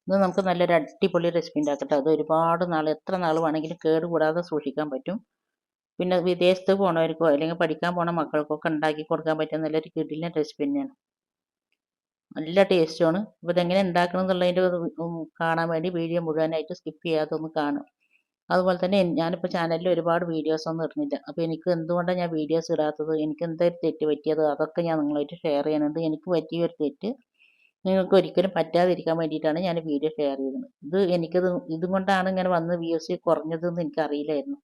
ഇത് നമുക്ക് നല്ലൊരു അടിപൊളി റെസിപ്പി ഉണ്ടാക്കട്ടെ. അത് ഒരുപാട് നാൾ എത്ര നാൾ വേണമെങ്കിലും കേടുകൂടാതെ സൂക്ഷിക്കാൻ പറ്റും. പിന്നെ വിദേശത്ത് പോണവർക്കോ അല്ലെങ്കിൽ പഠിക്കാൻ പോണ മക്കൾക്കൊക്കെ ഉണ്ടാക്കി കൊടുക്കാൻ പറ്റിയ നല്ലൊരു കിടിലൻ റെസിപ്പി തന്നെയാണ്. നല്ല ടേസ്റ്റുമാണ്. അപ്പോൾ ഇതെങ്ങനെ ഉണ്ടാക്കണം എന്നുള്ളതിൻ്റെ കാണാൻ വേണ്ടി വീഡിയോ മുഴുവനായിട്ട് സ്കിപ്പ് ചെയ്യാതെ ഒന്ന് കാണും. അതുപോലെ തന്നെ ഞാനിപ്പോൾ ചാനലിൽ ഒരുപാട് വീഡിയോസ് ഒന്നും ഇടുന്നില്ല. അപ്പോൾ എനിക്ക് എന്തുകൊണ്ടാണ് ഞാൻ വീഡിയോസ് ഇടാത്തത്, എനിക്ക് എന്തായാലും തെറ്റ് പറ്റിയത്, അതൊക്കെ ഞാൻ നിങ്ങളുമായിട്ട് ഷെയർ ചെയ്യുന്നുണ്ട്. എനിക്ക് പറ്റിയ ഒരു തെറ്റ് നിങ്ങൾക്ക് ഒരിക്കലും പറ്റാതിരിക്കാൻ വേണ്ടിയിട്ടാണ് ഞാൻ വീഡിയോ ഷെയർ ചെയ്യുന്നത്. ഇതും കൊണ്ടാണ് ഇങ്ങനെ വന്ന് വ്യൂസ് കുറഞ്ഞതെന്ന് എനിക്കറിയില്ലായിരുന്നു.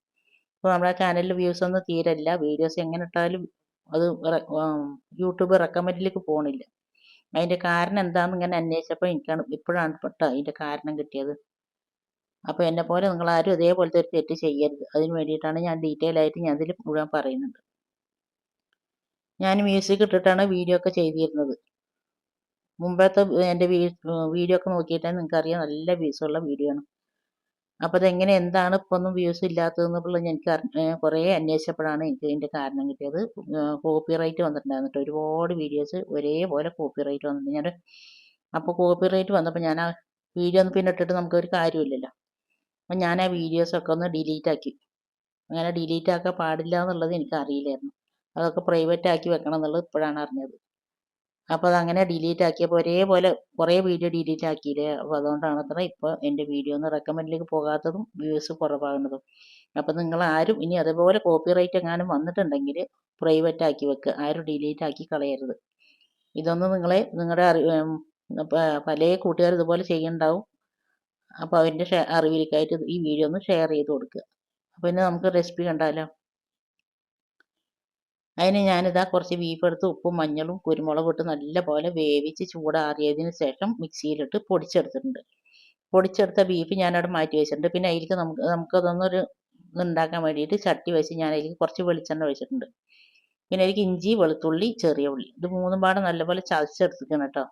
അപ്പോൾ നമ്മുടെ ചാനലിൽ വ്യൂസ് ഒന്നും തീരല്ല. വീഡിയോസ് എങ്ങനെ ഇട്ടാലും അത് യൂട്യൂബ് റെക്കമെൻഡിലേക്ക് പോകണില്ല. അതിൻ്റെ കാരണം എന്താണെന്ന് ഇങ്ങനെ അന്വേഷിച്ചപ്പോൾ ഇപ്പോഴാണ് അതിൻ്റെ കാരണം കിട്ടിയത്. അപ്പോൾ എന്നെപ്പോലെ നിങ്ങളാരും ഇതേപോലത്തെ ഒരു തെറ്റ് ചെയ്യരുത്. അതിന് വേണ്ടിയിട്ടാണ് ഞാൻ ഡീറ്റെയിൽ ആയിട്ട് ഞാൻ ഇതിൽ മുഴുവൻ പറയുന്നുണ്ട്. ഞാൻ മ്യൂസിക് ഇട്ടിട്ടാണ് വീഡിയോ ഒക്കെ ചെയ്തിരുന്നത്. മുമ്പത്തെ എൻ്റെ വീഡിയോ ഒക്കെ നോക്കിയിട്ടാൽ നിങ്ങൾക്കറിയാം നല്ല വ്യൂസുള്ള വീഡിയോ ആണ്. അപ്പോൾ അതെങ്ങനെ എന്താണ് ഇപ്പോൾ ഒന്നും വ്യൂസ് ഇല്ലാത്തതെന്നുള്ളത് എനിക്ക് കുറേ അന്വേഷിച്ചപ്പോഴാണ് എനിക്ക് ഇതിൻ്റെ കാരണം കിട്ടിയത്. കോപ്പിറൈറ്റ് വന്നിട്ടുണ്ടായിരുന്നു കേട്ടോ. ഒരുപാട് വീഡിയോസ് ഒരേപോലെ കോപ്പിറൈറ്റ് വന്നിട്ടുണ്ട്. അപ്പോൾ കോപ്പിറൈറ്റ് വന്നപ്പോൾ ഞാൻ ആ വീഡിയോ ഒന്നും പിന്നെ ഇട്ടിട്ട് നമുക്കൊരു കാര്യമില്ലല്ലോ. അപ്പം ഞാൻ ആ വീഡിയോസൊക്കെ ഒന്ന് ഡിലീറ്റ് ആക്കി. അങ്ങനെ ഡിലീറ്റ് ആക്കാൻ പാടില്ല എന്നുള്ളത് എനിക്കറിയില്ലായിരുന്നു. അതൊക്കെ പ്രൈവറ്റ് ആക്കി വെക്കണം എന്നുള്ളത് ഇപ്പോഴാണ് അറിഞ്ഞത്. അപ്പോൾ അതങ്ങനെ ഡിലീറ്റ് ആക്കിയപ്പോൾ ഒരേപോലെ കുറേ വീഡിയോ ഡിലീറ്റ് ആക്കിയില്ലേ. അപ്പോൾ അതുകൊണ്ടാണ് അത്ര ഇപ്പോൾ എൻ്റെ വീഡിയോ ഒന്ന് റെക്കമെൻഡിലേക്ക് പോകാത്തതും വ്യൂസ് കുറവാകുന്നതും. അപ്പോൾ നിങ്ങളാരും ഇനി അതേപോലെ കോപ്പിറൈറ്റ് എങ്ങാനും വന്നിട്ടുണ്ടെങ്കിൽ പ്രൈവറ്റ് ആക്കി വെക്കുക. ആരും ഡിലീറ്റ് ആക്കി കളയരുത്. ഇതൊന്നും നിങ്ങളുടെ പല കൂട്ടുകാർ ഇതുപോലെ ചെയ്യുന്നുണ്ടാവും. അപ്പോൾ അവൻ്റെ അറിവിലേക്കായിട്ട് ഈ വീഡിയോ ഒന്ന് ഷെയർ ചെയ്ത് കൊടുക്കുക. അപ്പോൾ ഇനി നമുക്ക് റെസിപ്പി കണ്ടാലോ. അതിന് ഞാനിതാ കുറച്ച് ബീഫ് എടുത്ത് ഉപ്പും മഞ്ഞളും കുരുമുളകും ഇട്ട് നല്ലപോലെ വേവിച്ച് ചൂടാറിയതിന് ശേഷം മിക്സിയിലിട്ട് പൊടിച്ചെടുത്തിട്ടുണ്ട്. പൊടിച്ചെടുത്ത ബീഫ് ഞാനവിടെ മാറ്റി വെച്ചിട്ടുണ്ട്. പിന്നെ അതിലേക്ക് നമുക്കതൊന്നൊരു ഉണ്ടാക്കാൻ വേണ്ടിയിട്ട് ചട്ടി വെച്ച് ഞാൻ അതിലേക്ക് കുറച്ച് വെളിച്ചെണ്ണ ഒഴിച്ചിട്ടുണ്ട്. പിന്നെ അതിലേക്ക് ഇഞ്ചി, വെളുത്തുള്ളി, ചെറിയ ഉള്ളി ഇത് മൂന്നും പാടെ നല്ലപോലെ ചതച്ചെടുത്തിക്കണം കേട്ടോ.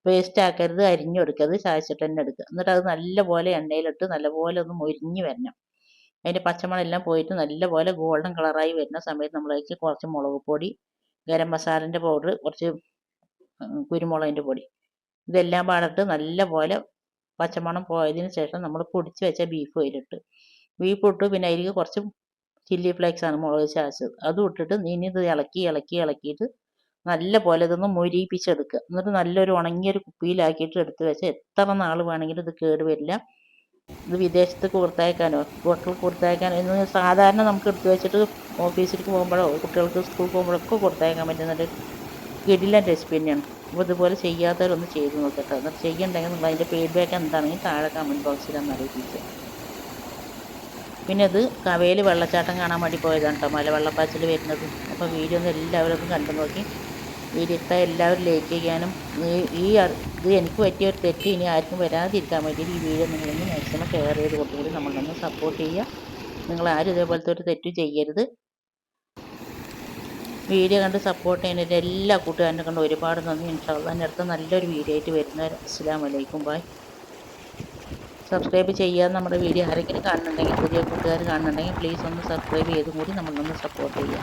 പേസ്റ്റ് ആക്കരുത്, അരിഞ്ഞെടുക്കരുത്, ചതച്ചിട്ട് തന്നെ എടുക്കുക. എന്നിട്ട് അത് നല്ലപോലെ എണ്ണയിലിട്ട് നല്ലപോലെ ഒന്ന് മൊരിഞ്ഞ് വരണം. അതിൻ്റെ പച്ചമണം എല്ലാം പോയിട്ട് നല്ലപോലെ ഗോൾഡൻ കളറായി വരുന്ന സമയത്ത് നമ്മളതിലേക്ക് കുറച്ച് മുളക് പൊടി, ഗരം മസാലൻ്റെ പൗഡർ, കുറച്ച് കുരുമുളകിൻ്റെ പൊടി ഇതെല്ലാം പാടിട്ട് നല്ലപോലെ പച്ചമണം പോയതിന് ശേഷം നമ്മൾ പൊടിച്ച് വെച്ച ബീഫ് അതിലിട്ട് പിന്നെ അതിലേക്ക് കുറച്ച് ചില്ലി ഫ്ലേക്സ് ആണ് മുളക് ചാച്ചത് അതും ഇട്ടിട്ട് ഇനി ഇത് ഇളക്കിയിട്ട് നല്ലപോലെ ഇതൊന്ന് മൊരിയിപ്പിച്ചെടുക്കുക. എന്നിട്ട് നല്ലൊരു ഉണങ്ങിയൊരു കുപ്പിയിലാക്കിയിട്ട് എടുത്ത് വെച്ച് എത്ര നാൾ വേണമെങ്കിലും ഇത് കേട് വരില്ല. ഇത് വിദേശത്ത് കൊടുത്തയക്കാനോ മക്കൾക്ക് കൊടുത്തയക്കാനോ എന്ന് സാധാരണ നമുക്ക് എടുത്ത് വെച്ചിട്ട് ഓഫീസിലേക്ക് പോകുമ്പോഴോ കുട്ടികൾക്ക് സ്കൂളിൽ പോകുമ്പോഴൊക്കെ കൊടുത്തയക്കാൻ പറ്റുന്നൊരു കിടിലൻ റെസിപ്പി തന്നെയാണ്. അപ്പോൾ ഇതുപോലെ ചെയ്യാത്തവരൊന്ന് ചെയ്ത് നോക്കട്ടെ. എന്നിട്ട് ചെയ്യണ്ടെങ്കിൽ നിങ്ങൾ അതിൻ്റെ ഫീഡ്ബാക്ക് എന്താണെങ്കിൽ താഴെ കമൻറ്റ് ബോക്സിൽ ഒന്ന് അറിയിപ്പിക്കുക. പിന്നെ ഇത് കവയിൽ വെള്ളച്ചാട്ടം കാണാൻ വേണ്ടി പോയതാണ് കേട്ടോ, മലവെള്ളപ്പാച്ചിൽ വരുന്നത്. അപ്പോൾ വീഡിയോ ഒന്ന് എല്ലാവരും ഒന്ന് കണ്ടു നോക്കി. വീഡിയോ ഇഷ്ടമായി എല്ലാവരും ലൈക്ക് ചെയ്യാനും ഇത് എനിക്ക് പറ്റിയ ഒരു തെറ്റ് ഇനി ആർക്കും വരാതിരിക്കാൻ വേണ്ടിയിട്ട് ഈ വീഡിയോ നിങ്ങളൊന്ന് മാക്സിമം ഷെയർ ചെയ്ത് കൊടുത്തുകൂടി നമ്മളൊന്ന് സപ്പോർട്ട് ചെയ്യുക. നിങ്ങളാരും ഇതേപോലത്തെ ഒരു തെറ്റ് ചെയ്യരുത്. വീഡിയോ കണ്ട് സപ്പോർട്ട് ചെയ്യുന്നതിൻ്റെ എല്ലാ കൂട്ടുകാരനെ കണ്ട് ഒരുപാട് നന്ദി. ഇൻഷാ അല്ലാഹ് അടുത്ത നല്ലൊരു വീഡിയോ ആയിട്ട് വരുന്നവരെ അസ്സലാമു അലൈക്കും. ബൈ. സബ്സ്ക്രൈബ് ചെയ്യാൻ നമ്മുടെ വീഡിയോ ആരെങ്കിലും കാണുന്നുണ്ടെങ്കിൽ, പുതിയ കൂട്ടുകാർ കാണുന്നുണ്ടെങ്കിൽ പ്ലീസ് ഒന്ന് സബ്സ്ക്രൈബ് ചെയ്തും കൂടി നമ്മളൊന്ന് സപ്പോർട്ട് ചെയ്യുക.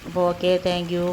അപ്പോൾ ഓക്കെ, താങ്ക് യു.